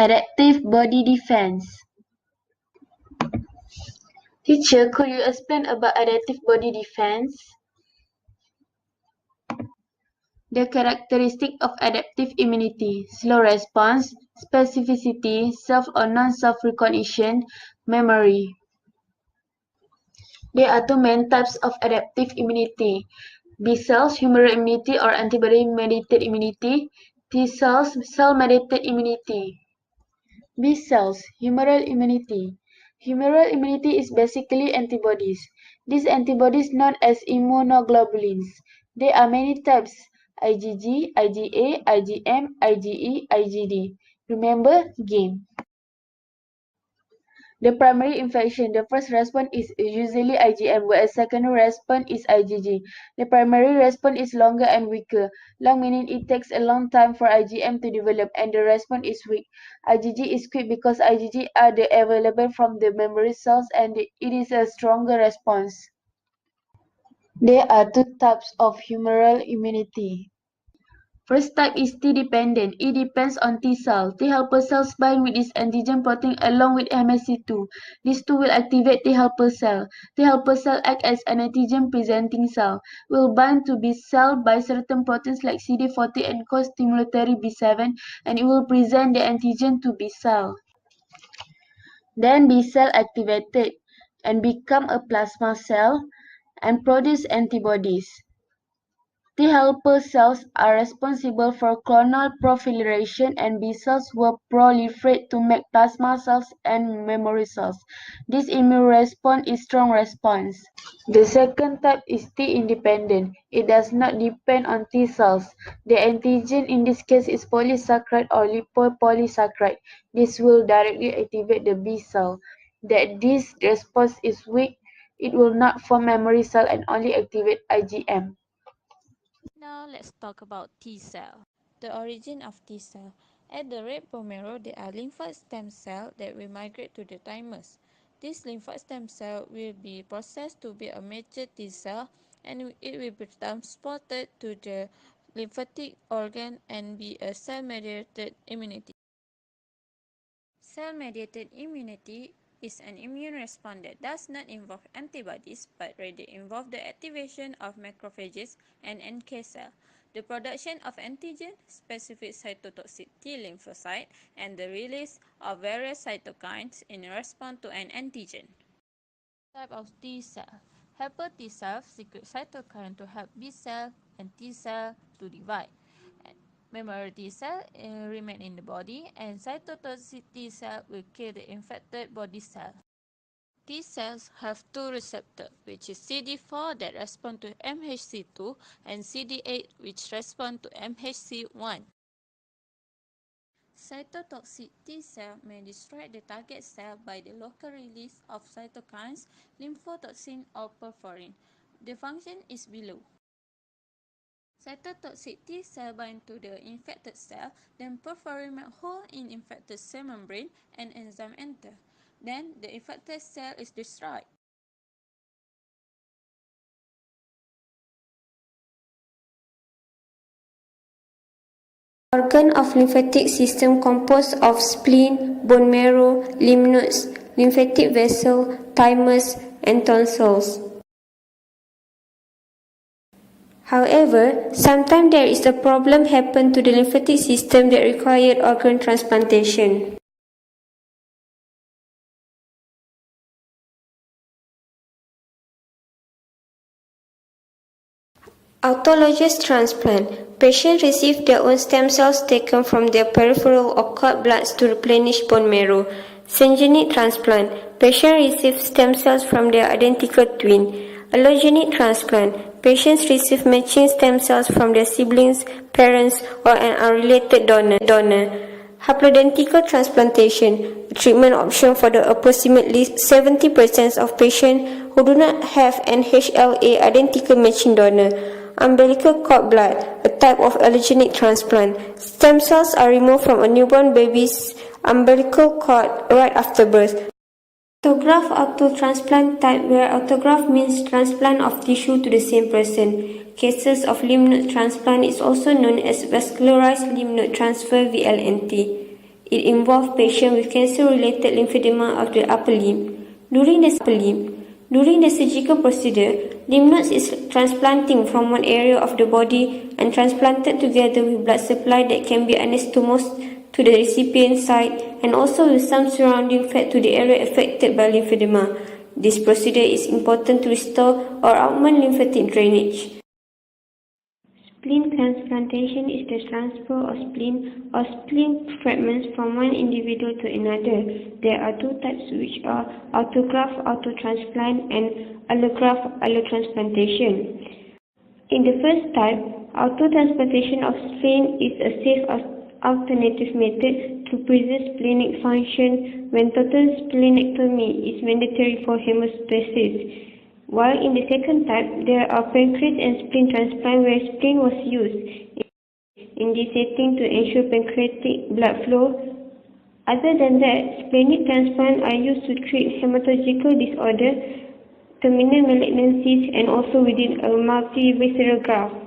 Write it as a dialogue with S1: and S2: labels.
S1: Adaptive body defense. Teacher, could you explain about adaptive body defense? The characteristic of adaptive immunity: slow response, specificity, self or non-self recognition, memory. There are two main types of adaptive immunity: B cells, humoral immunity or antibody-mediated immunity; T cells, cell-mediated immunity. B cells, humoral immunity. Humoral immunity is basically antibodies. These antibodies known as immunoglobulins. There are many types: IgG, IgA, IgM, IgE, IgD. Remember, game. The primary infection, the first response is usually IgM, whereas secondary response is IgG. The primary response is longer and weaker. Long meaning it takes a long time for IgM to develop, and the response is weak. IgG is quick because IgG are available from the memory cells, and it is a stronger response. There are two types of humoral immunity. First type is T-dependent. It depends on T cell. T helper cells bind with this antigen protein along with MHC2. These two will activate T helper cell. T helper cell act as an antigen-presenting cell, will bind to B cell by certain proteins like CD40 and co-stimulatory B7, and it will present the antigen to B cell. Then B cell activated and become a plasma cell and produce antibodies. T helper cells are responsible for clonal proliferation, and B cells will proliferate to make plasma cells and memory cells. This immune response is strong response. The second type is T-independent. It does not depend on T cells. The antigen in this case is polysaccharide or lipopolysaccharide. This will directly activate the B cell. That this response is weak, it will not form memory cell and only activate IgM.
S2: Now let's talk about T cell. The origin of T cell. At the red bone marrow, there are lymphoid stem cells that will migrate to the thymus. This lymphoid stem cell will be processed to be a mature T cell, and it will be transported to the lymphatic organ and be a cell-mediated immunity. Cell-mediated immunity is an immune response that does not involve antibodies but rather involve the activation of macrophages and NK cells, the production of antigen-specific cytotoxic T lymphocyte, and the release of various cytokines in response to an antigen. Type of T cell. Helper T cells secrete cytokine to help B cell and T cell to divide. Memory T cell remain in the body, and cytotoxic T cell will kill the infected body cell. T cells have two receptors, which is CD4 that respond to MHC2 and CD8 which respond to MHC1. Cytotoxic T cell may destroy the target cell by the local release of cytokines, lymphotoxin, or perforin. The function is below. Cytotoxic T cell bind to the infected cell, then perforin make hole in infected cell membrane and enzyme enter. Then the infected cell is destroyed.
S3: Organ of lymphatic system composed of spleen, bone marrow, lymph nodes, lymphatic vessel, thymus, and tonsils. However, sometimes there is a problem happen to the lymphatic system that required organ transplantation. Autologous transplant. Patients receive their own stem cells taken from their peripheral or cord bloods to replenish bone marrow. Syngeneic transplant. Patients receive stem cells from their identical twin. Allogenic transplant. Patients receive matching stem cells from their siblings, parents, or an unrelated donor. Haplodentical transplantation, a treatment option for the approximately 70% of patients who do not have an HLA identical matching donor. Umbilical cord blood, a type of allogenic transplant. Stem cells are removed from a newborn baby's umbilical cord right after birth. Autograft autotransplant type, where autograft means transplant of tissue to the same person. Cases of lymph node transplant is also known as vascularized lymph node transfer VLNT. It involved patients with cancer-related lymphedema of the upper limb. During the surgical procedure, lymph nodes is transplanting from one area of the body and transplanted together with blood supply that can be anastomosed to the recipient site and also with some surrounding fat to the area affected by lymphedema. This procedure is important to restore or augment lymphatic drainage. Spleen transplantation is the transfer of spleen or spleen fragments from one individual to another. There are two types, which are autograft autotransplant and allograft allotransplantation. In the first type, autotransplantation of spleen is a safe alternative method to preserve splenic function when total splenectomy is mandatory for hemostasis. While in the second type, there are pancreas and spleen transplant where spleen was used in this setting to ensure pancreatic blood flow. Other than that, splenic transplants are used to treat hematological disorder, terminal malignancies, and also within a multi-visceral graft.